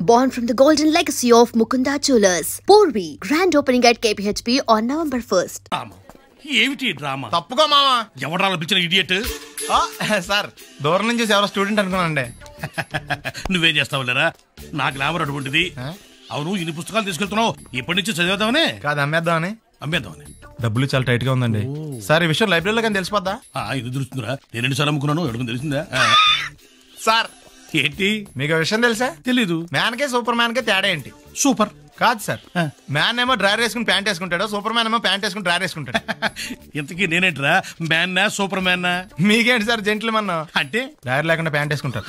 born from the golden legacy of Mukunda Jewelers. Porvi, grand opening at KPHP on November 1st. ఏమిటి drama? తప్పుకో మామా. ఎవడా పిలిచిన idiot? Sir దూరం నుంచి ఎవరో స్టూడెంట్ అనుకున్నానండి. నువ్వేం చేస్తావు లేరా? నా గ్లామర్ అటువంటిది. అవును, ఇన్ని పుస్తకాలు తీసుకెళ్తున్నావు, ఇప్పటి నుంచి చదివేద్దామనే కాదు అమ్మేద్దామని. అమ్మేద్దామని. డబ్బులు చాలా టైట్ గా ఉందండి సార్. ఈ విషయం లైబ్రరీలో కానీ తెలిసిపోద్దా? ఇది తెలుస్తుందిరా, నేను ఎన్నిసార్లు అమ్ముకున్నాను ఎవరికి తెలిసిందా? సార్ ఏంటి మీకు విషయం తెలుసా? తెలీదు. మ్యాన్ కే సూపర్ మ్యాన్ కే తేడా ఏంటి? సూపర్ కాదు సార్, మ్యాన్ ఏమో డ్రైవర్ వేసుకుని ప్యాంట్ వేసుకుంటాడు, సూపర్ మ్యాన్ ఏమో ప్యాంట్ వేసుకుని డ్రైవర్ వేసుకుంటాడు. ఇంతకీ నేనేంట్రా, మ్యాన్నా సూపర్ మ్యాన్నా? మీకేంటి సార్ జెంట్లమన్ అంటే డ్రైవర్ లేకుండా ప్యాంట్ వేసుకుంటారు.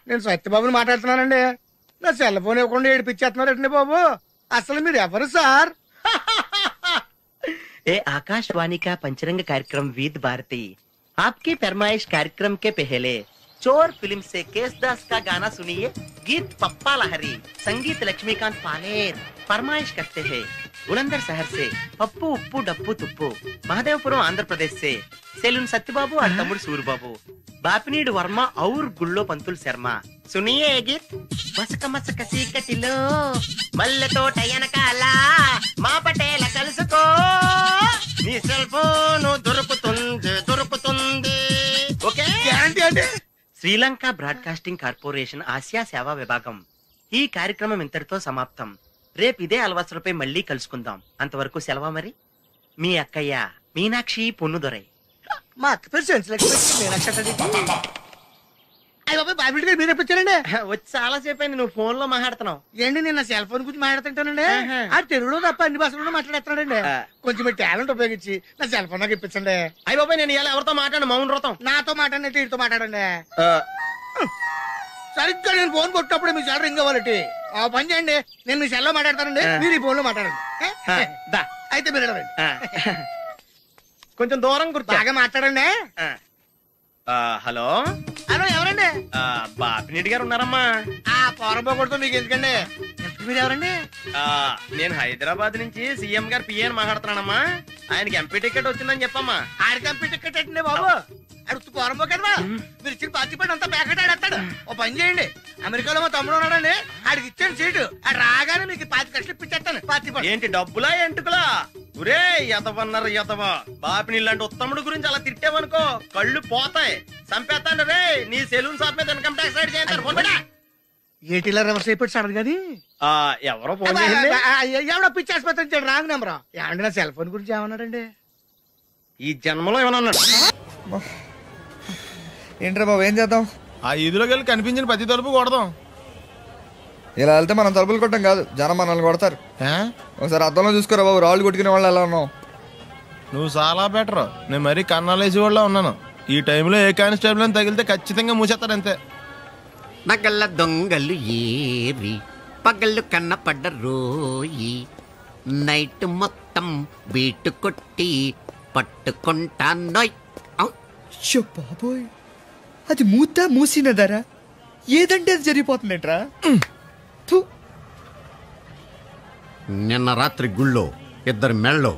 నేను సత్యబాబుని మాట్లాడుతున్నానండి. నా సెల్ ఫోన్ ఇవ్వకుండా ఏడిపించేస్తున్నారండి బాబు. అసలు మీరు ఎవరు సార్? ए आकाशवाणी का पंचरंग कार्यक्रम विद भारती आपकी फरमाइश कार्यक्रम के पहले चोर फिल्म से केसदास का गाना सुनिए. गीत पप्पा लहरी, संगीत लक्ष्मीकांत पालेर. फरमाइश करते हैं बुलंदर शहर से पप्पू उप्पू डप्पू तुप्पू, महादेवपुरम आंध्र प्रदेश से सेलून सत्यबाबू और तमुड़ सूरबाबू, बापिनीड वर्मा और गुल्लो पंतुल शर्मा. सुनिए ये गीत. मसक मसक सीकटिलो मल्ल तोట ఎనకాల మా పటేల కలుసుకో, నీ సెల్ ఫోన్ దొరుకుతుంది. ఓకే, గ్యారంటీ అండి. శ్రీలంక బ్రాడ్కాస్టింగ్ కార్పొరేషన్ ఆసియా సేవా విభాగం. ఈ కార్యక్రమం ఇంతటితో సమాప్తం. రేపు ఇదే అలవాసులపై మళ్ళీ కలుసుకుందాం. అంతవరకు సెలవా మరి. మీ అక్కయ్య మీనాక్షి పొన్నుదొరై. మా అక్క పేరు సెన్సిలక్ష్మి. అయ్య బాబు, బాబు గారు మీరు ఎప్పుడొచ్చారండి? వచ్చి చాలా సేపు అయింది, నువ్వు ఫోన్ లో మాట్లాడుతున్నావు. ఏంటి, నేను నా సెల్ ఫోన్ గురించి మాట్లాడుతుంటానండి. ఆ తెలుగులో తప్ప అన్ని భాషల్లో మాట్లాడేస్తున్నాడండి. కొంచెం మీ టాలెంట్ ఉపయోగించి నా సెల్ ఫోన్ నాకు ఇప్పించండి. అయ్య బాబాయ్, నేను ఇలా ఎవరితో మాట్లాడు? మౌన వ్రతం. నాతో మాట్లాడినట్టు వీటితో మాట్లాడండి. సరిగ్గా నేను ఫోన్ కొట్టినప్పుడు మీ సెల్ రింగ్ అవ్వాలటి. ఆ పని చేయండి, నేను మీ సెల్లో మాట్లాడతానండి, మీరు ఈ ఫోన్ లో మాట్లాడండి. అయితే మీరు వెళ్ళండి. కొంచెం దూరం గుర్తు బాగా మాట్లాడండి. హలో హలో, ఎవరండి? బాపినీడి గారు ఉన్నారమ్మా. ఆ పొరపోకూడదు, మీకు ఎందుకండి? మీరు ఎవరండి? నేను హైదరాబాద్ నుంచి సీఎం గారు పిఏ అని మాట్లాడుతున్నానమ్మా. ఆయనకి ఎంపీ టికెట్ వచ్చిందని చెప్పమ్మా. ఆడికి ఎంపీ టికెట్ అండి బాబు. అడుగుతూ పోరంబో కదా, మీరు ఇచ్చిన పార్టీ పడి అంతా ప్యాకెట్ ఆడేస్తాడు. ఓ పని చేయండి, అమెరికాలో మా తమ్ముడు ఉన్నాడండి, ఆడికి ఇచ్చాను సీటు. ఆడు రాగానే మీకు 5 లక్షలు ఇప్పించేస్తాను పార్టీ పడి. ఏంటి డబ్బులా ఎంటుకులా? ఒరే ఎదవన్నారు ఎదవ. బాపిని లాంటి ఉత్తముడు గురించి అలా తిట్టావనుకో కళ్ళు పోతాయి, చంపేస్తాను రే. నీ సెలూన్ షాప్ మీద ఇన్కమ్ ట్యాక్స్ రైడ్ చేయండి. ఏటీలో రివర్స్ అయిపోయి సార్ కానీ ఎవరో ఫోన్ ఎవడో పిచ్చి ఆసుపత్రి ఇచ్చాడు, రాంగ్ నెంబర్. ఏమండి, నా సెల్ ఫోన్ గురించి ఏమన్నాడండి? ఈ జన్మలో ఏమన్నా అన్నాడు? ఏంట్రా బాబు, ఏం చేద్దాం? ఆ ఈదులోకి వెళ్ళి కనిపించిన ప్రతి తలుపు కొడదాం. ఇలా వెళ్తే మనం తలుపులు కొట్టం కాదు, జనం మనల్ని కొడతారు. ఒకసారి అద్దంలో చూసుకోరా బాబు, రాళ్ళు కొట్టుకునే వాళ్ళు ఎలా ఉన్నావు? నువ్వు చాలా బెటర్. నేను మరీ కన్నాలేసి వాళ్ళ ఉన్నాను. ఈ టైంలో ఏ కానిస్టేబుల్ అని తగిలితే ఖచ్చితంగా మూసేస్తాడు అంతే. నగల దొంగలు ఏరి పగళ్ళు కన్నపడ్డ రోయి, నైట్ మొత్తం బీటు కొట్టి పట్టుకుంటానోయ్. బాబోయ్, అది మూసినదరా, ఏదంటే అది జరిగిపోతుందేంట్రా? నిన్న రాత్రి గుళ్ళో 2 మెళ్ళలో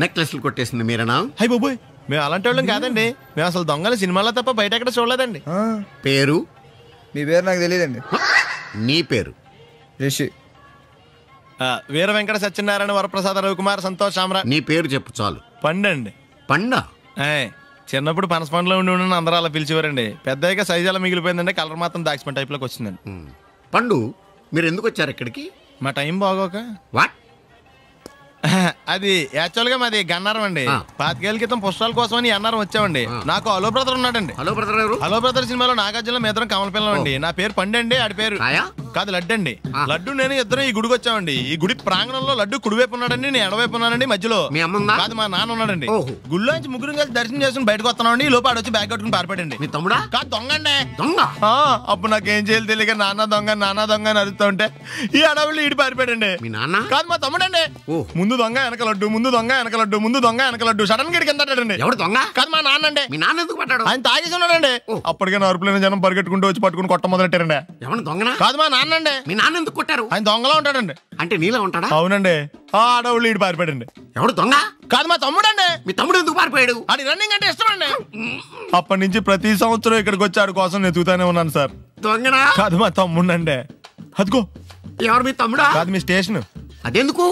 నెక్లెస్లు కొట్టేసింది మీరేనా? హై బాబోయ్, మేము అలాంటి వాళ్ళం కాదండి. మేము అసలు దొంగలు సినిమాలో తప్ప బయట ఎక్కడ చూడలేదండి. పేరు? మీ పేరు నాకు తెలియదండి. నీ పేరు? రిషి. వీర వెంకట సత్యనారాయణ వరప్రసాద రవికుమార్ సంతోష్ ఆమ్రా. నీ పేరు చెప్పు చాలు. పండండి. పండా? చిన్నప్పుడు పనస పండులో ఉండి అందరూ అలా పిలిచేవారండి. పెద్దగా సైజు అలా మిగిలిపోయిందంటే కలర్ మాత్రం దాక్సిపోయిన టైప్ లోకి వచ్చిందండి. పండు, మీరు ఎందుకు వచ్చారు ఇక్కడికి? మా టైం బాగోక. వాట్? అది యాక్చువల్ గా మాది గన్నారం అండి. 25 ఏళ్ల క్రితం పుష్పాల కోసం అని అన్నారం వచ్చామండి. నాకు హలో బ్రదర్ ఉన్నాడండి. హలో బ్రదర్ ఎవరు? హలో బ్రదర్ సినిమాలో నాగార్జున మేదరం కమల పిల్లం అండి. నా పేరు పండండి, ఆడి పేరు కాదు లడ్డు అండి. లడ్డు నేను ఇద్దరం ఈ గుడికి వచ్చామండి. ఈ గుడి ప్రాంగణంలో లడ్డు కుడివైపు ఉన్నాడండి, నేను ఎడవైపు ఉన్నానండి. మధ్యలో కాదు మా నాన్న ఉన్నాడండి. గుళ్ళో నుంచి ముగ్గురు కలిసి దర్శనం చేసుకుని బయటకు వస్తున్నామండి. ఈ లోపు ఆడొచ్చి బ్యాగ్ కట్టుకుని పారిపోయాడండి. మీ తమ్ముడా? కాదు, దొంగ అండి. దొంగ? అప్పుడు నాకేం చేయాలి తెలియక నాన్న దొంగ అని అరుస్తూ ఉంటే ఈ అడవులు ఈడి పారిపోయాడండి. మీ నాన్న? కాదు, మా తమ్ముడండి. ముందు దొంగ వెనక లడ్డు, ముందు దొంగ వెనక లడ్డు, ముందు దొంగ వెనక లడ్డు. సడన్ గా కింద ఎవడు దొంగ? కాదు మా నాన్న అండి. మీ నాన్న ఎందుకు పడ్డాడు? ఆయన తాగేసి ఉన్నాడండి. అప్పటికే అరుపులైన జనం పరిగెట్టుకుంటూ వచ్చి పట్టుకుని కొట్ట మొదలెట్టారండి. ఎవరు దొంగనా? కాదు మా నాన్న అండి. మీ నాన్న ఎందుకు కొట్టారు? ఆయన దొంగలా ఉంటాడండి. అంటే నీలా ఉంటాడా? అవునండి. ఆడవుళ్ళు ఈడు పారిపోయాడండి. ఎవడు దొంగ? కాదు మా తమ్ముడు అండి. మీ తమ్ముడు ఎందుకు పారిపోయాడు? అది రన్నింగ్ అంటే ఇష్టం అండి. అప్పటి నుంచి ప్రతి సంవత్సరం ఇక్కడికి వచ్చి ఆడి కోసం నేను ఎదుగుతానే ఉన్నాను సార్. దొంగనా? కాదు మా తమ్ముడు అండి. అదిగో. ఎవరు మీ తమ్ముడా? కాదు మీ స్టేషన్. అదెందుకు?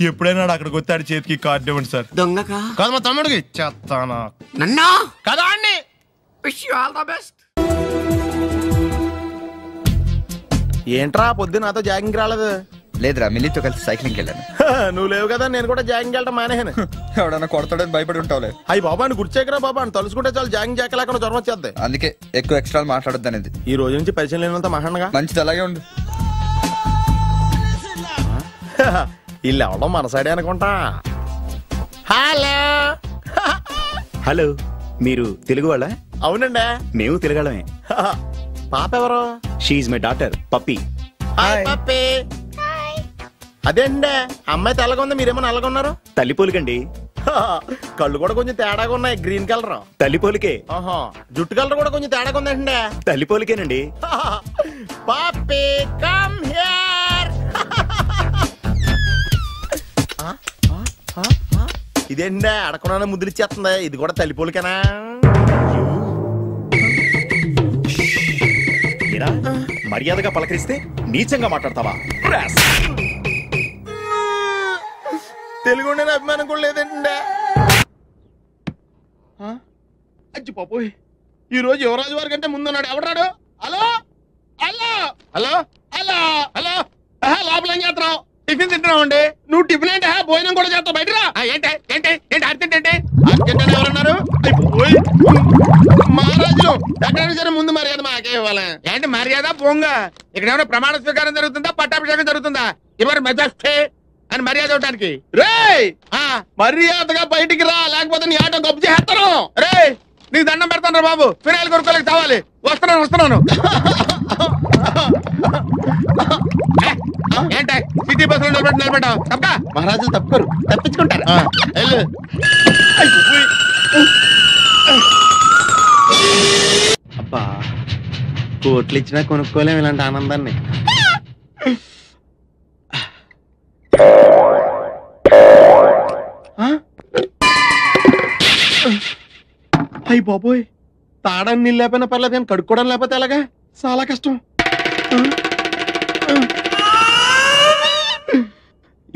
ఎప్పుడైనా అక్కడికి వచ్చాడు చేతికి కార్డు ఇవ్వండి సార్. దొంగకా? కాదు మా తమ్ముడికి. చెత్తానా? నన్నా? కదా అండి. Wish you all the best. ఏంట్రా పొద్దు నాతో జాగింగ్ రాలేదు? లేదురా, మిల్లీతో కలిసి సైక్లింగ్ వెళ్ళాను. నువ్వు లేవు కదా, నేను కూడా జాగింగ్ వెళ్ళటం మానేహాను. ఎవడన్నా కొడతాడని భయపడి ఉంటావులే. అయ్యి బాబా అని గుర్చేకరా బాబా అని తలుసుకుంటే చాలు జాగింగ్ చేయలేకుండా జ్వరం వచ్చేద్ది. అందుకే ఎక్కువ ఎక్స్ట్రా మాట్లాడొద్దు అనేది. ఈ రోజు నుంచి పరిచయం లేనంత మహాన్గా మంచిది, అలాగే ఉండు. వీళ్ళు ఎవడో మన సైడే అనుకుంటా. హలో హలో, మీరు తెలుగు వాళ్ళ? అవునండి, మేము తెలుగాళ్ళమే. పాప ఎవరు? షీఈ్ మై డాటర్ పప్పి. అదేండి అమ్మాయి తెల్లగా ఉంది, మీరేమో నల్లగా ఉన్నారు. తల్లి పోలికండి. కళ్ళు కూడా కొంచెం తేడాగా ఉన్నాయి, గ్రీన్ కలర్. తల్లి పోలికే. జుట్టు కలర్ కూడా కొంచెం తేడాగా ఉందండి. తల్లి పోలికేనండి. పాపి కమ్ హియర్. ఇదేండి అడగకుండా ముద్దులు ఇచ్చేస్తుంది. ఇది కూడా తల్లి పోలికేనా? మర్యాదగా పలకరిస్తే నీచంగా మాట్లాడతావా? తెలుగు అభిమానం కూడా లేదండి. అచ్చి పాపోయ్, ఈ రోజు యువరాజు వారి కంటే ముందున్నాడు. ఎవడాడు? Hello hello hello hello hello లోపల ఏం చేస్తున్నావు? టిఫిన్ తింటున్నావు అండి. నువ్వు టిఫిన్ అంటే భోజనం కూడా చేస్తావు. బయటరా. ఏంటి ఏంటి ఏంటి అర్జెంట్ ఏంటి? అర్జెంట్ అంటే ఎవరన్నారు? మహారాజులు ఎక్కడైనా సరే ముందు మర్యాద మాకే ఇవ్వాలి. ఏంటి మర్యాద? పోంగ ఇక్కడ ఏమైనా ప్రమాణ స్వీకారం జరుగుతుందా, పట్టాభిషేకం జరుగుతుందా? ఎవరు మెజాస్టే అని మర్యాద ఇవ్వడానికి. రే మర్యాదగా బయటికి రా, లేకపోతే నీ ఆటో గొప్ప చేస్తాను. రే నీకు దండం పెడతాను రా బాబు. ఫినాయిల్ కొనుక్కోలేక కావాలి. వస్తున్నాను. ఏంట సిటీ బస్ లో నిలబెట్టావు? తప్ప మహారాజులు తప్పుకోరు, తప్పించుకుంటారు. అబ్బా కోట్లు ఇచ్చినా కొనుక్కోలేం ఇలాంటి ఆనందాన్ని. అయ్యి బాబోయ్, తాడని నీళ్ళు లేకపోయినా పర్లేదు కానీ కడుక్కోవడం లేకపోతే ఎలాగా? చాలా కష్టం.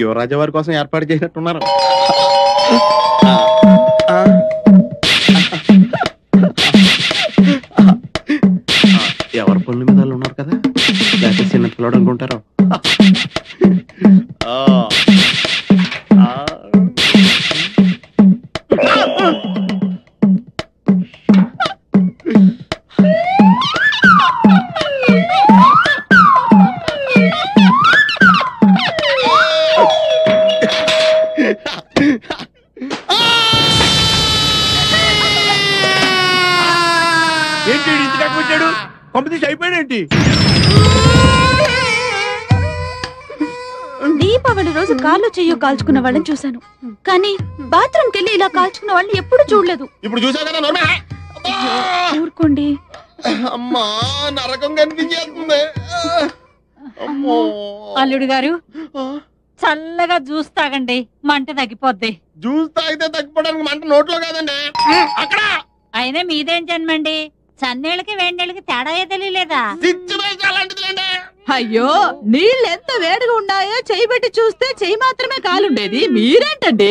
యువరాజు వారి కోసం ఏర్పాటు చేసినట్టున్నారు. ఎవరి పనుల మీద ఉన్నారు కదా, లేకపోతే చిన్న పిల్లడు అనుకుంటారు. ఏంటి ఇంత దాకా వచ్చాడు? కాంపిటీషన్ అయిపోయాడేంటి? దీపావళి రోజు కాళ్ళు చెయ్యో కాల్చుకున్న వాళ్ళని చూశాను, కానీ బాత్రూమ్ కెళ్ళి ఇలా కాల్చుకున్న వాళ్ళని ఎప్పుడు చూడలేదు. ఇప్పుడు చూసా కదా. ఊరుకోండి. అమ్మా నరకం కనిపించేస్తుంది. అల్లుడు గారు చల్లగా జ్యూస్ తాగండి, మంట తగ్గిపోద్ది. జ్యూస్ తాగితే తగ్గిపోవడానికి మంట నోట్లో కాదండి, అక్కడ. అయినా మీదేం జన్మండి, చన్నీళ్ళకి వేడినీళ్ళకి తేడా తెలియలేదా? అయ్యో నీళ్ళు ఎంత వేడిగా ఉన్నాయో చెయ్యి పెట్టి చూస్తే చెయ్యి మాత్రమే కాలుండేది, మీరేంటండి?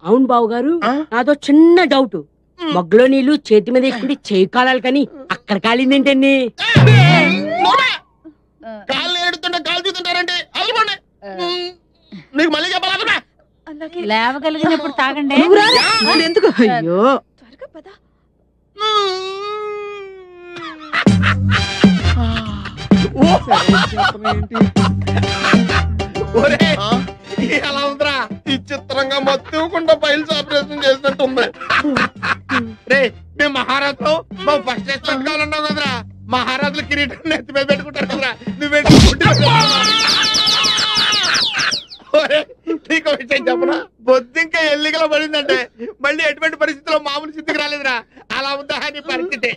అవును బావు గారు, నాదో చిన్న డౌట్. మగ్గులో నీళ్లు చేతి మీద ఎక్కుండి చేయి కాలాలి కానీ అక్కడ కాలిందేంటండి? కాళ్ళు ఏడుతుంటే కాలు చూస్తుంటారండి. నీకు మళ్ళీ చెప్పాలా? లేవగలిగినప్పుడు తాగండి. ఎందుకు? అయ్యో ఎలా ఉందిరా? ఈ చిత్రంగా మత్తుకుండా ఫైల్స్ ఆపరేషన్ చేసినట్టుంది. రే మేము మహారాజులు, మా ఫస్ట్ రెస్పెక్ట్ కావాలన్నావు కదరా. మహారాజులు కిరీటం నెత్తి మీద పెట్టుకుంటారు కదరా. నువ్వు నీకు విషయం చెప్పాలి. మళ్ళీ ఎటువంటి పరిస్థితిలో మామూలు స్థితికి రాలేదురా. అలా ఉందా నీ పరిస్థితి?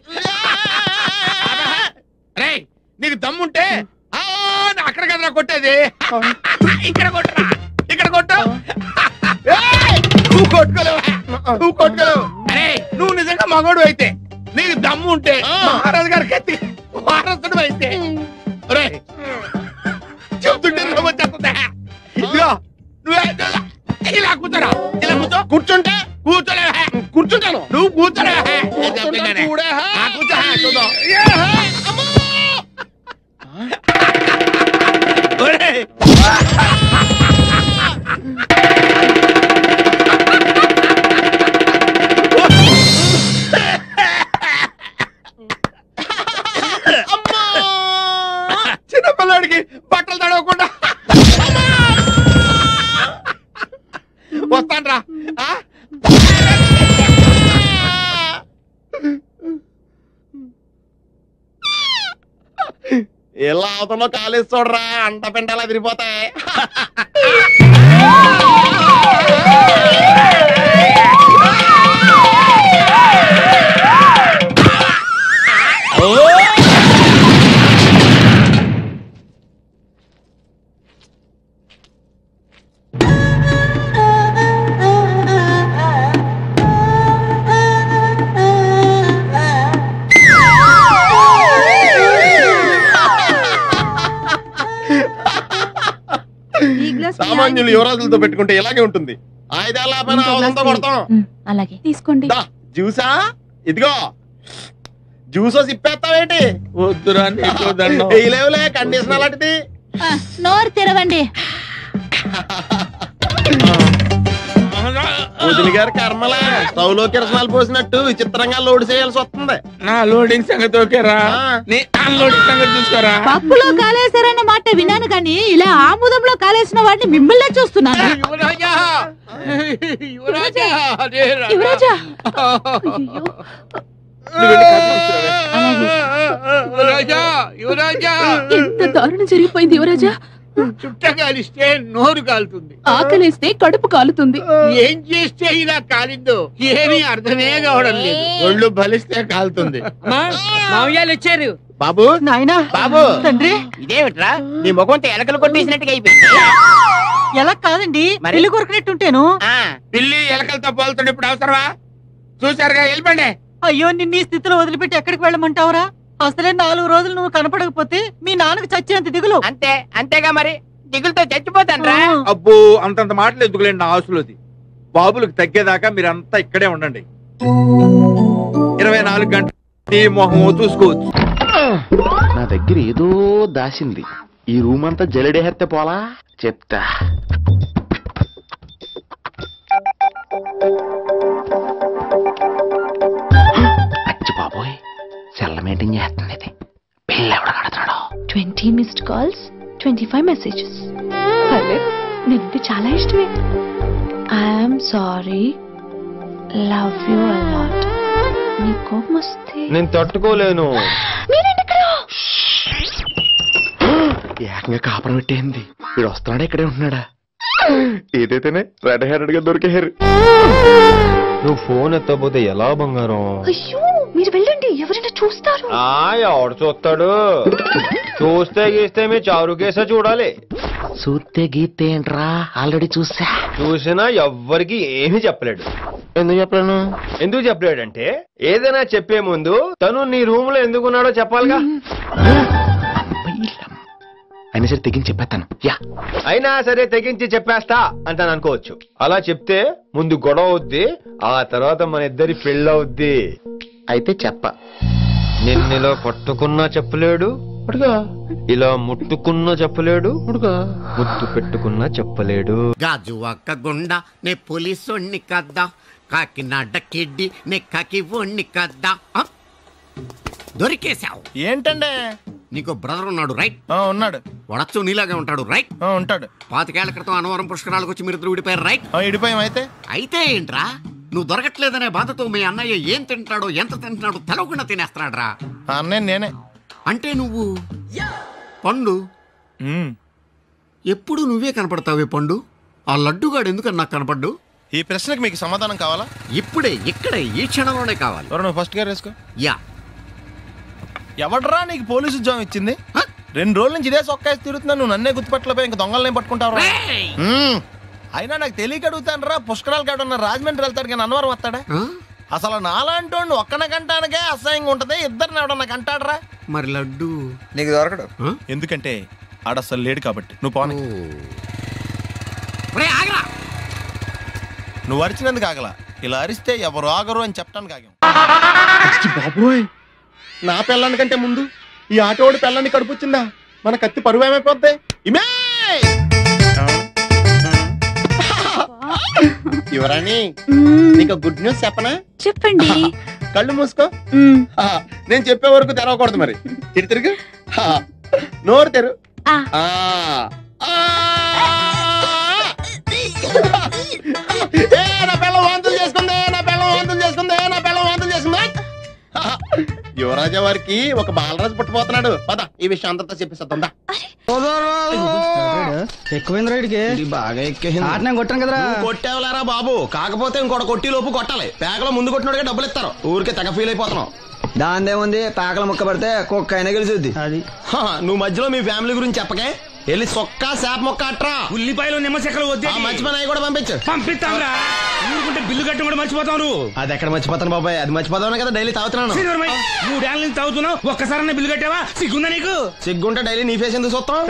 రే నీకు దమ్ముంటే అక్కడ కదరా కొట్టేది, ఇక్కడ కొట్టరా, ఇక్కడ కొట్టు. నువ్వు కొట్టుకోలేవు, నువ్వు కొట్టుకోలేవు. అరే నువ్వు నిజంగా మగోడు అయితే, నీకు దమ్ము ఉంటే మహారాజు గారి కత్తి వారసుడు అయితే చెప్తుంటే వచ్చేస్తుందా? ఇదిగో నువ్వే ఇలా కూర్చోరా, ఇలా కూర్చో. కూర్చుంటే కూర్చోలేవా? కూర్చుంటాను, నువ్వు కూర్చోలేవా? కూర్చో చూద్దాం. చిన్నపిల్లడికి బట్టలు తడవకుండా వస్తాన్రా. ఎలా అవుతుందో కాలేజ్ చూడరా, అంట పెంటలా తిరిగిపోతాయి. సామాన్యులు యువరాజులతో పెట్టుకుంటే ఇలాగే ఉంటుంది. ఆయుధాలతో కొడతాం. అలాగే తీసుకోండి. జ్యూసా? ఇదిగో జ్యూసో సిప్పేస్తావేంటి? వద్దురా, లేవులే కండిషన్ అలాంటిది. నోరు తెరవండి. వదిలి గారి కర్మలే, స్టవ్లో కిరసనాలు పోసినట్టు విచిత్రంగా లోడ్ చేయాల్సి వస్తుంది. నా లోడింగ్ సంగతి ఓకేరా, నీ అన్లోడింగ్ సంగతి చూసుకోరా. పప్పులో కాలేశారన్న మాట విన్నాను కానీ ఇలా ఆముదంలో కాలేసిన వాడిని మిమ్మల్నే చూస్తున్నాను. యువరాజా, యువరాజా, యువరాజా, యువరాజా, యువరాజా, ఎంత దారుణం జరిగిపోయింది యువరాజా. చుట్ట కాలిస్తే నోరు కాలుతుంది, ఆకలిస్తే కడుపు కాలుతుంది. ఏం చేస్తే ఇలా కాలిందో ఏమీ అర్థమే కావడం లేదు. ఒళ్ళు బలిస్తే కాలుతుంది. మామయ్యాలు వచ్చారు. బాబు, నాయనా, బాబు, తండ్రి. ఇదేమిట్రా నీ ముఖంతో ఎలకలు కొట్టేసినట్టుగా అయిపోయింది. ఎలా కాదండి, పిల్లి కొరికినట్టుంటేను. పిల్లి ఎలకలతో పోలుతుండే ఇప్పుడు అవసరమా? చూసారుగా, వెళ్ళిపోండి. అయ్యో, నిన్ను ఈ స్థితిలో వదిలిపెట్టి ఎక్కడికి వెళ్ళమంటావురా? అసలే 4 రోజులు నువ్వు కనపడకపోతే మీ నాన్నకు చచ్చేంత దిగులు. అంతేగా మరి, దిగులతో చచ్చిపోతాను. అబ్బో, అంతంత మాటలు ఎందుకులేండి నా ఆస్తులది. బాబులకు తగ్గేదాకా మీరంతా ఇక్కడే ఉండండి. 24 గంటలు నీ మొహం చూసుకోవచ్చు. నా దగ్గర ఏదో దాసింది. ఈ రూమ్ అంతా జలడేహెత్తే పోలా చెప్తా. అచ్చి బాబోయ్, సెల్ల మీటింగ్ చేస్తుంది. ఇది పిల్ల ఎవడ కడతాడో. 20 మిస్డ్ కాల్స్, 25 మెసేజెస్. నీకు చాలా ఇష్టమే. I'm sorry, love you a lot. నీ కోపం వస్తే నేను తట్టుకోలేను. ఏకంగా కాపురం పెట్టేంది. వీడు వస్తున్నాడా, ఇక్కడే ఉంటున్నాడా? ఏదైతేనే రెడ్ హెయిర్డ్ గా దొరికేహారు. నువ్వు ఫోన్ ఎత్తపోతే ఎలా బంగారం? అయ్యో, మీరు వెళ్ళండి, ఎవరైనా చూస్తారు. ఎవడు చూస్తాడు? చూస్తే గీస్తే మీ చారు కేసా చూడాలి. చూస్తే గీస్తే ఏంట్రా, ఆల్రెడీ చూసినా ఎవ్వరికి ఏమీ చెప్పలేడు. ఎందుకు చెప్పలేడంటే ఏదైనా చెప్పే ముందు తను నీ రూమ్ లో ఎందుకున్నాడో చెప్పాలిగా. అయినా సరే తెగించి చెప్పేస్తాను. అయినా సరే తెగించి చెప్పేస్తా అంటాను అనుకోవచ్చు. అలా చెప్తే ముందు గొడవ అవుద్ది, ఆ తర్వాత మన ఇద్దరి పెళ్ళవుద్ది. అయితే చెప్ప, నిన్నెలా పట్టుకున్నా చెప్పలేడు, ఇలా ముట్టుకున్నా చెప్పలేడు, ముద్దు పెట్టుకున్నా చెప్పలేడు. గాజు అక్క గుండా నే పోలీసోణ్ణి కద్దా, కాకినాడ కిడ్డి నే కాకి ఓణ్ణి కద్దా. దొరికేశావు. ఏంటండే? నీకు బ్రదర్ ఉన్నాడు రైట్? ఉన్నాడు. వడచ్చు నీలాగే ఉంటాడు రైట్? ఉంటాడు. 25 ఏళ్ల క్రితం అన్నవరం పుష్కరాలకు వచ్చి మీరిద్దరు విడిపోయారు రైట్? విడిపోయాం. అయితే ఏంట్రా, నువ్వు దొరకట్లేదనే బాధతో మీ అన్నయ్య ఏం తింటాడో ఎంత తింటున్నాడో తెలవకుండా తినేస్తాడ్రా. అన్నయ్య నేనే. అంటే నువ్వు పండు ఎప్పుడు నువ్వే కనపడతావే పండు. ఆ లడ్డుగాడు ఎందుకని నాకు కనపడ్డు? ఈ ప్రశ్నకి మీకు సమాధానం కావాలా? ఇప్పుడే ఇక్కడే ఈ క్షణంలోనే కావాలి. నువ్వు ఫస్ట్ గేర్ వేసుకో. యా. ఎవడ్రా నీకు పోలీసు ఉద్యోగం ఇచ్చింది? 2 రోజుల నుంచి ఇదే సొక్కేసి తిరుగుతున్నా, నువ్వు నన్నే గుర్తుపట్టలేపోయి ఇంక దొంగలనే పట్టుకుంటావు. అయినా నాకు తెలియక అడుగుతాను రా, పుష్కరాలు కాడున్న రాజమండ్రి వెళ్తాడు కానీ అన్నవరం వస్తాడా? అసలు నాలాంటి వాడిని ఒక్కన కంటానికే అసహ్యంగా ఉంటది, ఇద్దరిని ఎవడన్నా కంటాడరా? మరి లడ్డు నీకు దొరకడు. ఎందుకంటే ఆడ అసలు లేడు కాబట్టి. నువ్వు పోనీ. నువ్వు అరిచినందుకు ఆగల, ఇలా అరిస్తే ఎవరు ఆగరు అని చెప్పడానికి ఆగాం. బాబోయ్, నా పిల్లానికంటే ముందు ఈ ఆటోడి పిల్లాన్ని కడుపుచ్చిందా? మన కత్తి పరువు ఏమైపోద్ది? ఇమే యువరాణి, నీకు గుడ్ న్యూస్ చెప్పనా? చెప్పండి. కళ్ళు మూసుకో. నేను చెప్పే వరకు తెరవకూడదు. మరి తిరుగు, నోరు తెరు. నా పిల్ల వాంతులు చేసుకుందే, నా పిల్ల వాంతులు చేసుకుందే, నా పిల్ల వాంతులు చేసుకుందా? యువరాజా వారికి ఒక బాలరాజు పుట్టబోతున్నాడు. పద ఈ విషయం అంతా చెప్పేస్తుందా? ఎక్కువైంది రైడ్కి, బాగా ఎక్కేసింది. కొట్టాను కదరా. కొట్టేవలేరా బాబు, కాకపోతే ఇంకోటి కొట్టి లోపు కొట్టాలి. పేకలో ముందు కొట్టినోడిగా డబ్బులు ఇస్తారు. ఊరికే తెగ ఫీల్ అయిపోతున్నావు. దాందేముంది, పేకల ముక్క పడితే కుక్క అయినా గెలిచుద్ది. అది నువ్వు మధ్యలో మీ ఫ్యామిలీ గురించి చెప్పకే. వెళ్ళి సొక్క శాప మొక్క అట్రా. ఉల్లిపాయలు నిమ్మ చెక్కలు వద్దే. మర్చిపోయి కూడా పంపించు. పంపిస్తాంరా. ఊరుకుంటే బిల్లు కట్టి కూడా మర్చిపోతావు నువ్వు. అది ఎక్కడ మర్చిపోతాను బాబాయ్, అది మర్చిపోతావు కదా. డైలీ తాగుతున్నాను. 3 ఏళ్ళ నుంచి తాగుతున్నావు, ఒక్కసారి బిల్లు కట్టావా? సిగ్గుందా నీకు? సిగ్గుంటే డైలీ నీ ఫేస్ ఎందుకు చూస్తాం?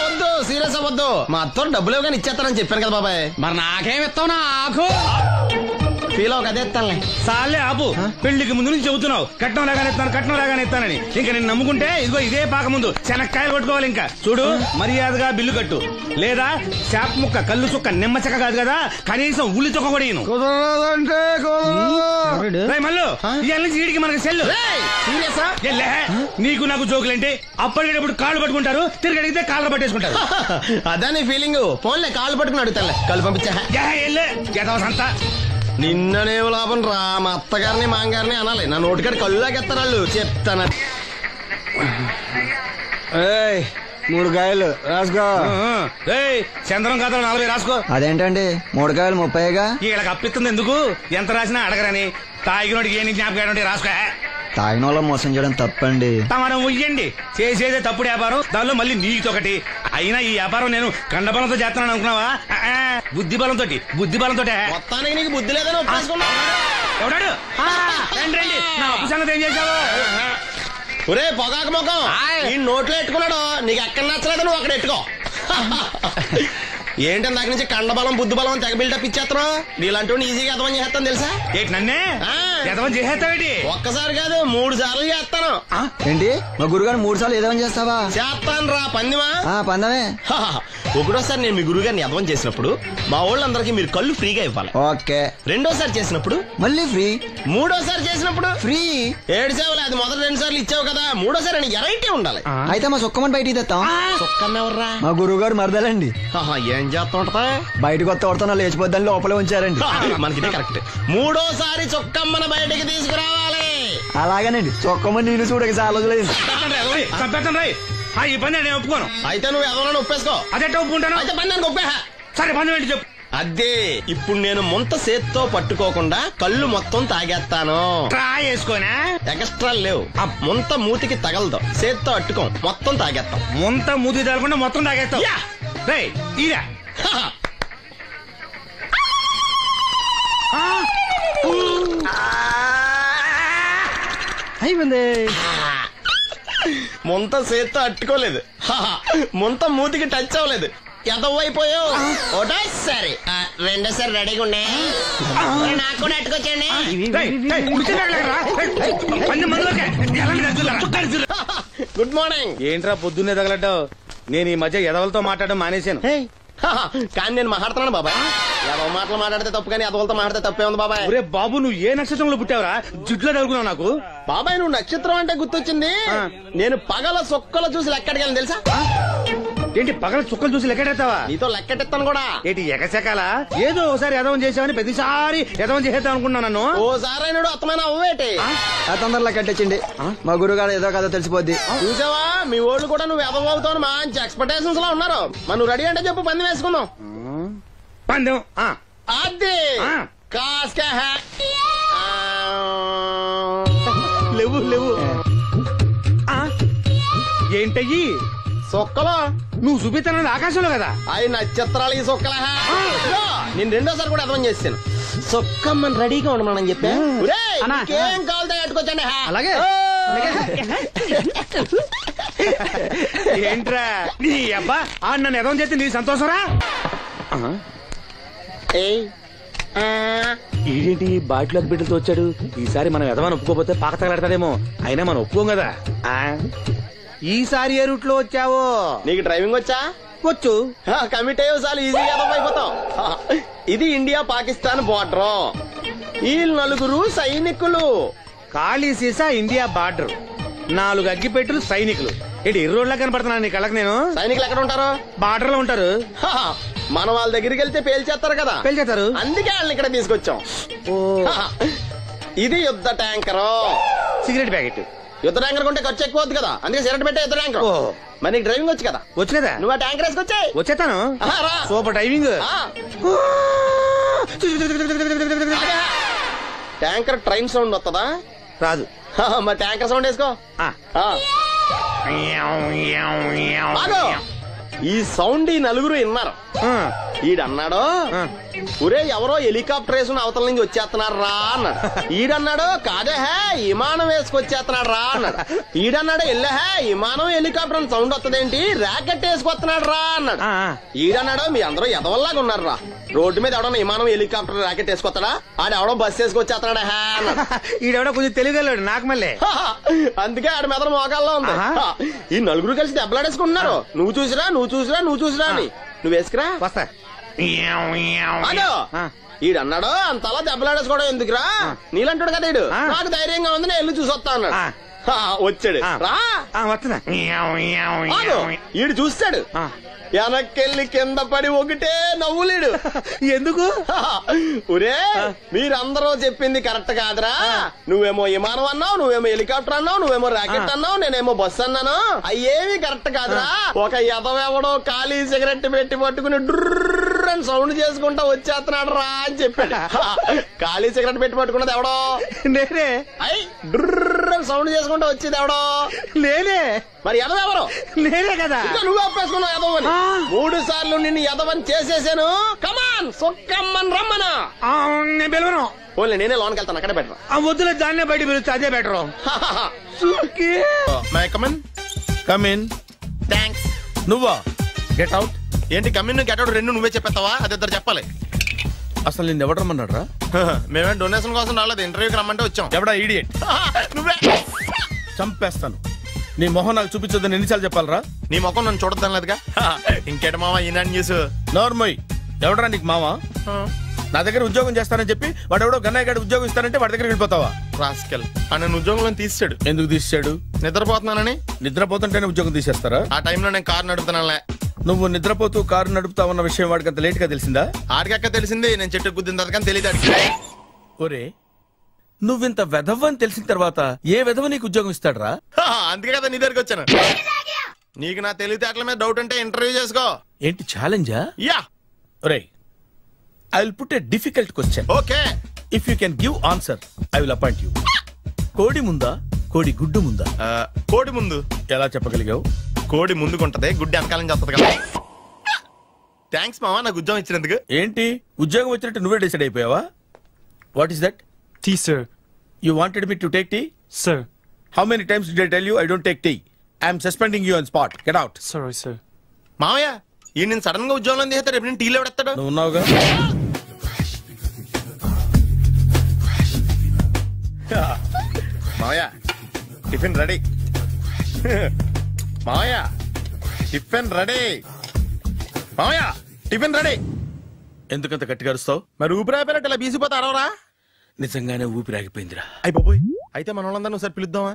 వద్దు, సీరియస్ అవ్వద్దు. మా అత్తో డబ్బులు ఇవ్వగానే ఇచ్చేస్తానని చెప్పాను కదా బాబాయ్. మరి నాకేం ఇస్తావు? నాకు ఫీల్ అవ్వక అదే ఇస్తానులే. సాలే ఆపు. పెళ్లికి ముందు నుంచి చెబుతున్నావు కట్నం లాగానే ఇస్తాను, కట్నం లాగానే ఇస్తానని. ఇంకా నేను నమ్ముకుంటే ఇదిగో ఇదే పాక ముందు శనక్కాయలు కొట్టుకోవాలి. ఇంకా చూడు, మర్యాదగా బిల్లు కట్టు, లేదా చేప ముక్క, కళ్ళు చుక్క, నిమ్మ చెక్క కాదు కదా, కనీసం ఉల్లి తొక్క కూడా ఇయ్యను. మళ్ళీ ఇవాళ నుంచి వీడికి మనకి సెల్లు. నీకు నాకు జోకులేంటి? అప్పటికేటప్పుడు కాళ్ళు పట్టుకుంటారు, తిరిగి అడిగితే కాళ్ళు పట్టేసుకుంటారు. అదే నీ ఫీలింగ్. ఫోన్లే కాళ్ళు పట్టుకుని అడుగుతానులే. కళ్ళు పంపించా. నిన్ననేం లాభం రా, మా అత్తగారిని మాంగారిని అనాలి. నా నోటికాడ కళ్ళు లాగేస్తారు వాళ్ళు. చెప్తాను. 3 కాయలు రాసుకో. చంద్రం కథలు 40 రాసుకో. అదేంటండి 3 కాయలు 30గా? వీళ్ళకి అప్పిస్తుంది ఎందుకు? ఎంత రాసినా అడగరని. తాగినోడికి ఏ జ్ఞాపకం రాసుకో. తాగిన వాళ్ళ మోసం చేయడం తప్పండి. మనం ఉయ్యండి, చేసేదే తప్పుడు వ్యాపారం, దానిలో మళ్ళీ నీతోకటి. అయినా ఈ వ్యాపారం నేను కండబలంతో చేస్తున్నాను అనుకున్నావా? బుద్ధి బలంతో. మొత్తానికి నీకు బుద్ధి లేదని ఎవడాడు? రండి, నా అప్పు సంగతి ఏం చేశావు? ఒరే పొగాకు ముఖం, ఈ నోట్లో ఎట్టుకున్నాడు. నీకు ఎక్కడ నచ్చలేదు, నువ్వు అక్కడ ఎట్టుకో. ఏంటి దాకా నుంచి కండబలం బుద్ధి బలం తెగ బిల్డప్ ఇచ్చేస్తున్నావు? నీలాంటి ఈజీగా ఎదవం చేస్తాను తెలుసా? ఏంటి నన్నే ఎదవం చేస్తావేంటి? ఒక్కసారి కాదు 3 సార్లు చేస్తాను. ఏంటి మా గురుగారు 3 సార్లు ఎదవం చేస్తావా? చేస్తాను రా. పందిమా? పందమే. ఒకటోసారి నేను మీ గురుగారిని ఎదవం చేసినప్పుడు మా వాళ్ళందరికీ మీరు కళ్ళు ఫ్రీగా ఇవ్వాలి. ఓకే. రెండోసారి చేసినప్పుడు మళ్ళీ ఫ్రీ. మూడోసారి చేసినప్పుడు ఫ్రీ. 7 సేవలు. అది మొదటి 2 సార్లు ఇచ్చావు కదా, మూడోసారి ఎరైటీ ఉండాలి. అయితే మా సుక్కమని బయటికి తెస్తాం. సుక్కమ్మ ఎవర్రా? మా గురువు గారు మరదలండి. ఏం చేస్తా ఉంటదా? బయటకు వస్తా లేచిపోద్దని లోపలే ఉంచారండి. మనకి కరెక్ట్. మూడోసారి చొక్కమ్మని బయటకి తీసుకురావాలి. అలాగేనండి. చొక్కమ్మని నేను చూడక చాలా రోజులైంది. ఈ పని నేను ఒప్పుకోను. అయితే నువ్వు ఎవరైనా ఒప్పేసుకో. అదే ఒప్పుకుంటాను. అయితే పని నేను ఒప్పే. సరే పని ఏంటి చెప్పు. అదే ఇప్పుడు నేను ముంత చేత్తో పట్టుకోకుండా కళ్ళు మొత్తం తాగేస్తాను. ట్రై చేసుకోనా? ఎక్స్ట్రా లేవు. ముంత మూతికి తగలదు, చేత్తో అట్టుకో, మొత్తం తాగేస్తాం. ముంత మూతి తగలకుండా మొత్తం తాగేస్తాం. ఇదా అయిపోయింది. ముంత చేత్తో అట్టుకోలేదు, ముంత మూతికి టచ్ అవ్వలేదు. ఎదవైపోయావు. ఒకటోసారి రెండోసారి రెడీగా ఉండే. నాకు కూడా అట్టుకొచ్చండి. Good morning. ఏంట్రా పొద్దున్నే తగలడ్డావు? నేను ఈ మధ్య ఎదవలతో మాట్లాడడం మానేశాను. కానీ నేను మాట్లాడుతున్నాను బాబాయ్. ఎదవ మాటలు మాట్లాడితే తప్పు, కానీ ఎదవలతో మాట్లాడితే తప్పే ఉంది బాబాయ్. ఒరే బాబు, నువ్వు ఏ నక్షత్రంలో పుట్టావురా? జుట్లో తగులుకున్నావు నాకు. బాబాయ్ నువ్వు నక్షత్రం అంటే గుర్తొచ్చింది. నేను పగల సొక్కలు చూసి లెక్కడికి తెలుసా? ఏంటి పగల చుక్కలు చూసి లెక్కెడతావా? నీతో లెక్కెట్టాను కూడా. ఏంటి ఎగసెకాల? ఏదో ఒకసారి ఎదవం చేసావని ప్రతిసారి ఎదవం చేసేద్దాం అనుకున్నా నన్ను. ఓసారి అయినాడు అత్తమైన అవ్వేటి. తొందరలో లెక్కెట్టండి. మా గురుగారు ఏదో కదా తెలిసిపోద్ది. చూసావా, మీ వాళ్ళు కూడా నువ్వు ఎదవ అవుతావు మంచి ఎక్స్పెక్టేషన్స్ లో ఉన్నారు. మనం రెడీ అంటే చెప్పు, పందెం వేసుకుందాం. పందెం అది కాస్క లేవు ఏంటయ్యి సొక్కలో నువ్వు చూపిస్తానది ఆకాశంలో కదా అవి నక్షత్రాలు ఈ సొక్కల నేను రెండోసారి కూడా అర్థం చేస్తాను సొక్కమ్మని రెడీగా ఉండమని చెప్పా ఏం కావాలో కట్టుకొచ్చండి అలాగే ఏంట్రా నీ అబ్బా నన్ను ఎదవం చేస్తే నీ సంతోషరా ఈడేంటి బాటిలోకి బిడ్డలతో వచ్చాడు ఈసారి మనం ఎదవని ఒప్పుకోపోతే పాక తగలాడతాడేమో అయినా మనం ఒప్పుకోం కదా ఈసారి ఏ రూట్ లో వచ్చావో నీకు డ్రైవింగ్ వచ్చా వచ్చు కమిట్ అయ్యే చాలు ఈజీగా అయిపోతాం ఇది ఇండియా పాకిస్తాన్ బోర్డర్ ఈ 4 సైనికులు ఖాళీ సీసా ఇండియా బార్డర్ 4 అగ్గిపెట్టులు సైనికులు ఇటు ఇర్రోడ్లా కనపడుతున్నాను నీ కళ్ళకి నేను సైనికులు ఎక్కడ ఉంటారు బార్డర్ లో ఉంటారు మన వాళ్ళ దగ్గరికి వెళ్తే పేల్చేస్తారు కదా పేల్చేస్తారు అందుకే వాళ్ళని ఇక్కడ తీసుకొచ్చాం ఇది యుద్ధ ట్యాంకర్ సిగరెట్ ప్యాకెట్ యుద్ధ ట్యాంకర్ కొంటే ఖర్చు ఎక్కువ అవుతుంది కదా అందుకే సిగరెట్ పెట్టే యుద్ధ ట్యాంకర్ మరి నీకు డ్రైవింగ్ వచ్చు కదా వచ్చు కదా నువ్వు ఆ ట్యాంకర్ వేసుకొచ్చాయి వచ్చేస్తాను super driving tanker train sound వస్తుందా రాదు మరి ట్యాంకర్ సౌండ్ వేసుకో ఈ సౌండ్ ఈ 4 విన్నారు ఈడన్నాడు ఒరే ఎవరో హెలికాప్టర్ వేసుకుని అవతల నుంచి వచ్చేస్తున్నాడు రా అన్నాడు ఈడన్నాడు కాదే విమానం వేసుకొచ్చేస్తున్నాడు రా అన్నాడు ఈడన్నాడు ఎల్లహే విమానం హెలికాప్టర్ సౌండ్ వస్తుందేంటి ర్యాకెట్ వేసుకొస్తున్నాడు రా అన్నాడు ఈడన్నాడు మీ అందరూ ఎదవల్లాగా ఉన్నారు రా రోడ్డు మీద ఎవడన్నా విమానం హెలికాప్టర్ ర్యాకెట్ వేసుకొస్తాడా ఆడెవడో బస్సు వేసుకొచ్చేస్తున్నాడు హే అన్నాడు ఈడెవడో కొంచెం తెలియగలడు నాకు మళ్ళీ అందుకే ఆడ మెదడు మోకాల్లో ఉంది ఈ 4 కలిసి దెబ్బలాడేసుకుంటున్నారు నువ్వు చూసిరా అని నువ్వు వేసుకురా వస్తా ఈడన్నాడు అంతలా దెబ్బలాడేసుకోవడం ఎందుకురా నీలంటాడు కదా ఈడు నాకు ధైర్యంగా ఉంది నేను చూసి వస్తా అన్నాడు వచ్చాడు రా ఈడు చూస్తాడు వెనక్కెళ్ళి కింద పడి ఒకటే నవ్వులేడు ఎందుకు ఒరే మీరందరూ చెప్పింది కరెక్ట్ కాదురా నువ్వేమో విమానం అన్నావు నువ్వేమో హెలికాప్టర్ అన్నావు నువ్వేమో రాకెట్ అన్నావు నేనేమో బస్సు అన్నాను అయ్యేవి కరెక్ట్ కాదురా ఒక ఎదవెవడో ఖాళీ సిగరెట్ పెట్టి పట్టుకుని డ్రర్ అని సౌండ్ చేసుకుంటా వచ్చేస్తున్నాడు రా అని చెప్పాడు ఖాళీ సిగరెట్ పెట్టి పట్టుకున్నది ఎవడో నేనే డ్రర్ అని సౌండ్ చేసుకుంటా వచ్చేది ఎవడో నేనే మరి ఎదవెవరు నేనే కదా నువ్వు ఒప్పేసుకున్నావు ఎదవని 3 సార్లు నిన్ను ఎదవని చేసేసాను కమాన్ సొక్కమ్మని రమ్మనా నేను పిలవను ఓన్లీ నేనే లోన్కి వెళ్తాను అక్కడే బెటర్ వద్దులే దాన్నే బయట పిలుస్తా అదే బెటర్ కమిన్ థ్యాంక్స్ నువ్వా గెట్ అవుట్ ఏంటి కమిన్ గెట్ అవుట్ 2 నువ్వే చెప్పేస్తావా అది ఇద్దరు చెప్పాలి అసలు నిన్ను ఎవరు రమ్మన్నాడు రా మేమే డొనేషన్ కోసం రాలేదు ఇంటర్వ్యూకి రమ్మంటే వచ్చాం ఎవడా ఈడియట్ నువ్వే చంపేస్తాను నీ మొహం నాకు చూపించొద్దని ఎన్నిసార్లు చెప్పాలరా నీ మొహం నన్ను చూడద్దాం లేదుగా ఇంకేట మావా ఈనాడు న్యూస్ నోర్మోయ్ ఎవడరా నీకు మావా నా దగ్గర ఉద్యోగం చేస్తానని చెప్పి వాడు ఎవడో గన్నయ్య గారి ఉద్యోగం ఇస్తానంటే వాడి దగ్గర వెళ్ళిపోతావా రాస్కెల్ నన్ను ఉద్యోగంలో తీసాడు ఎందుకు తీసాడు నిద్రపోతున్నానని నిద్రపోతుంటేనే ఉద్యోగం తీసేస్తారా ఆ టైంలో నేను కారు నడుపుతున్నానులే నువ్వు నిద్రపోతూ కారు నడుపుతావు అన్న విషయం వాడికి అంత లేట్ గా తెలిసిందా ఆడికక్క తెలిసింది నేను చెట్టు గుద్దిన కానీ తెలియదు ఒరే నువ్వింత వెధవ్ అని తెలిసిన తర్వాత ఏ వెధవ నీకు ఉద్యోగం ఇస్తాడరా అందుకే కదా నీ దగ్గరికి వచ్చాను నీకు నా తెలివితేటల మీద డౌట్ అంటే ఇంటర్వ్యూ చేసుకో ఏంటి ఛాలెంజా యా ఒరే I will put a difficult question okay if you can give answer I will appoint you కోడి ముందా కోడి గుడ్డు ముందా కోడి ముందు ఎలా చెప్పగలిగావు కోడి ముందుకుంటది గుడ్డి వెనకాలం చేస్తుంది కదా థ్యాంక్స్ మావా నాకు ఉద్యోగం ఇచ్చినందుకు ఏంటి ఉద్యోగం వచ్చినట్టు నువ్వే డిసైడ్ అయిపోయావా what is that tea sir you wanted me to take tea sir how many times did I tell you I don't take tea I'm suspending you on spot get out sorry sir మావయ్య ఈ నేను sudden గా ఉద్యోగంలో తీస్తాడు రేపు నేను టీలో ఎవడెత్తాడు నువ్వు ఉన్నావుగా మావయ్య టిఫిన్ రెడీ మావయ్య టిఫిన్ రెడీ మావయ్య టిఫిన్ రెడీ ఎందుకంత గట్టిగా అరుస్తావు మరి ఊపిరాయిపోయినట్టు ఇలా బీసిపోతే అరవరా నిజంగానే ఊపిరాగిపోయిందిరా అయిపోయి అయితే మన వాళ్ళందరినీ ఒకసారి పిలుద్దామా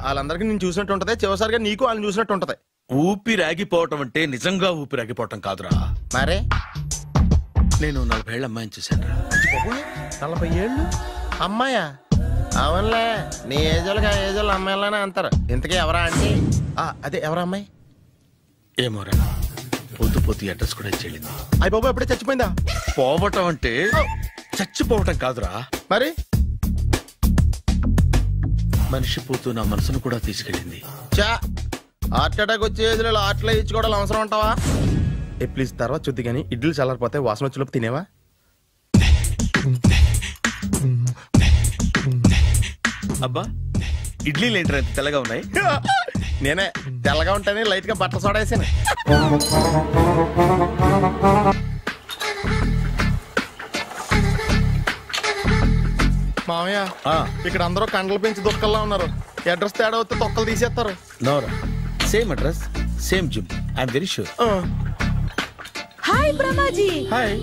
వాళ్ళందరికీ నేను చూసినట్టు ఉంటది చివరిసారిగా నీకు వాళ్ళని చూసినట్టు ఉంటది ఊపిరాగిపోవటం అంటే నిజంగా ఊపిరాగిపోవటం కాదురా మరే నేను 40 ఏళ్ల అమ్మాయిని చూశాను రా 40 ఏళ్ళు అమ్మాయా అవునులే నీ ఏజోళ్ళకి ఆ ఏజోళ్ళు అమ్మాయిలానే అంటారు ఇంతకీ ఎవరా అంటే అదే ఎవరా అమ్మాయి ఏమోరా పొద్దు పొద్దు అడ్రస్ కూడా ఇచ్చేళ్ళింది. అయ్య బాబు ఎప్పుడే చచ్చిపోయిందా? పోవటం అంటే చచ్చిపోవటం కాదురా, మరి మనిషి పోతూ నా మనసును కూడా తీసుకెళ్ళింది. చా హార్ట్ అటాక్ వచ్చే ఏజ్లో హార్ట్లో ఇచ్చుకోవడం అవసరం అంటావా? ఏ ప్లీజ్ తర్వాత చూద్ది కానీ ఇడ్లీ చల్లారిపోతే వాసన వచ్చేలోపు తినేవా? అబ్బా ఇడ్లీలు ఏంటి అంత తెల్లగా ఉన్నాయి? నేనే తెల్లగా ఉంటానే లైట్ గా బట్టలు సోడా వేసాను. మామయ్య ఇక్కడ అందరూ కండలు పెంచి దుక్కల్లా ఉన్నారు. అడ్రస్ తేడా వస్తే తొక్కలు తీసేస్తారు. నోరా same address same gym. I'm very sure. Hi Brahmaji. Hi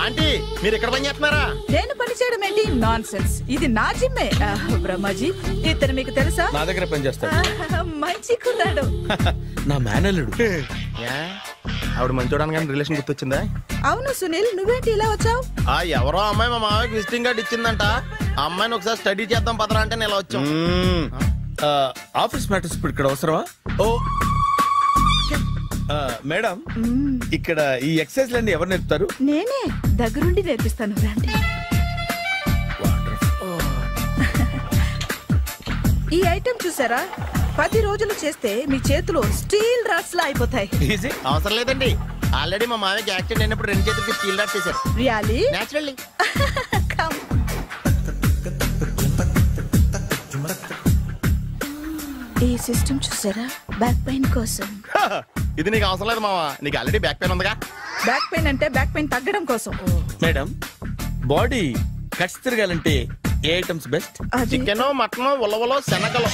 aunty, మీరు ఇక్కడ పని చేస్తున్నారా? నేను పని చేయడం ఏంటి? Nonsense. ఇది నా జిమ్మే. బ్రహ్మాజీ ఇతను మీకు తెలుసా? నా దగ్గర పని చేస్తాడు. మంచి కుర్రాడు. నా మేనల్లుడు. ఆవిడ మంచోడానికి కానీ రిలేషన్ గుర్తొచ్చిందా? అవును సునీల్, నువ్వేంటి ఇలా వచ్చావు? ఎవరో అమ్మాయి మా మామయ్యకి విజిటింగ్ కార్డ్ ఇచ్చిందంట. ఆ అమ్మాయిని ఒకసారి స్టడీ చేద్దాం పదరా అంటే నేను ఇలా వచ్చాం. ఆఫీస్ మ్యాటర్స్ ఇప్పుడు ఇక్కడ అవసరమా? ఓ మేడం, ఇక్కడ ఈ ఎక్సర్సైజ్ లన్నీ ఎవరు నేర్పుతారు? నేనే దగ్గరుండి నేర్పిస్తాను, రండి. ఈ ఐటెం చూసారా? 10 రోజులు చేస్తే మీ చేతులు స్టీల్ రాట్స్ లా అయిపోతాయి. అవసరం లేదండి, ఆల్రెడీ మా మామయ్యకి యాక్సిడెంట్ అయినప్పుడు 2 చేతులకి స్టీల్ రాట్స్ చేశారు. రియల్లీ? నేచురల్లీ. ఈ సిస్టమ్ చూసారా? బ్యాక్ పెయిన్ కోసం. ఇది నీకు అవసరం లేదు మావా, నీకు ఆల్రెడీ బ్యాక్ పెయిన్ ఉందిగా. బ్యాక్ పెయిన్ అంటే బ్యాక్ పెయిన్ తగ్గడం కోసం. మేడం, బాడీ కట్స్ తిరగాలంటే ఏ ఐటమ్స్ బెస్ట్? చికెన్, మటన్, ఉలవలో, శనగలు.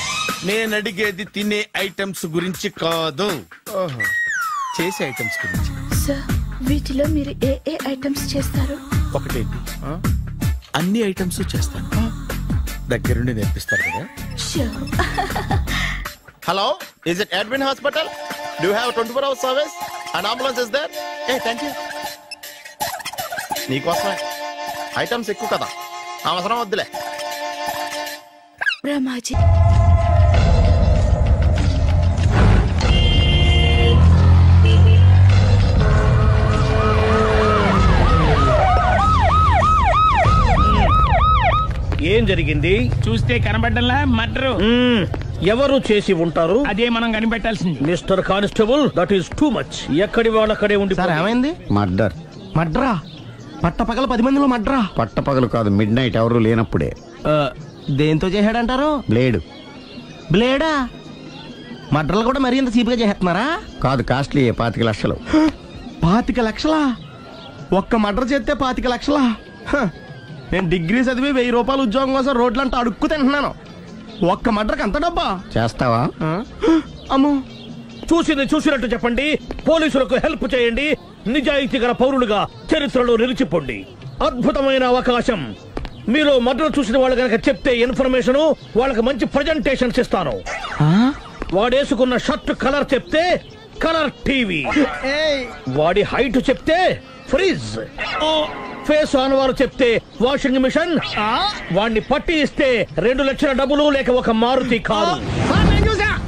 నేను అడిగేది తినే ఐటమ్స్ గురించి కాదు, చేసే ఐటమ్స్ గురించి. సార్, వీటిలో మీరు ఏ ఏ ఐటమ్స్ చేస్తారు? ఒకటేంటి, అన్ని ఐటమ్స్ చేస్తాను. దగ్గరుండి నేర్పిస్తారు కదా. Hello, is it admin hospital? Do you have 24 hours service and ambulance is there? Thank you. నీకోసమే. ఐటమ్స్ ఎక్కువ కదా, అవసరం వద్దులే. బ్రహ్మాజీ, ఏం జరిగింది? చూస్తే కనబడ్డంలా మర్డరు. ఎవరు చేసి ఉంటారు? అదే మనం కనిపెట్టాల్సింది. Mister constable, that is too much. ఎక్కడి వాళ్ళక్కడే ఉండి. ఏమైంది? మర్డర్. మడ్రా? పట్టపగల 10 మందిలో మడ్రా? పట్టపగలు కాదు, మిడ్ నైట్ ఎవరు లేనప్పుడే. దేంతో చేశాడంటారు? బ్లేడ్. బ్లేడా? మడ్రలు కూడా మరీ ఇంత చీప్గా చేస్తున్నారా? కాదు, కాస్ట్లీ. 25 లక్షలు. 25 లక్షలా? ఒక్క మడ్ర చేస్తే 25 లక్షలా? నేను డిగ్రీ చదివి 1000 రూపాయలు ఉద్యోగం కోసం రోడ్లంతా అడుక్కు తింటున్నాను. ఒక్క మడ్రకు అంత డబ్బా? చేస్తావా? అమ్మో, చూసింది చూసినట్టు చెప్పండి. పోలీసులకు హెల్ప్ చేయండి. నిజాయితీ గల పౌరులుగా చరిత్రలో నిలిచిపోండి. అద్భుతమైన అవకాశం. మీలో మర్డర్ చూసిన వాళ్ళు కనుక చెప్తే ఇన్ఫర్మేషన్, వాళ్ళకి మంచి ప్రజెంటేషన్స్ ఇస్తాను. వాడేసుకున్న షర్ట్ కలర్ చెప్తే కలర్ టీవీ, వాడి హైట్ చెప్తే ఫ్రిజ్, ఫేస్ ఆన్ వారు చెప్తే వాషింగ్ మిషన్, వాడిని పట్టి ఇస్తే 2 లక్షల డబ్బులు లేక ఒక మారుతి కారు.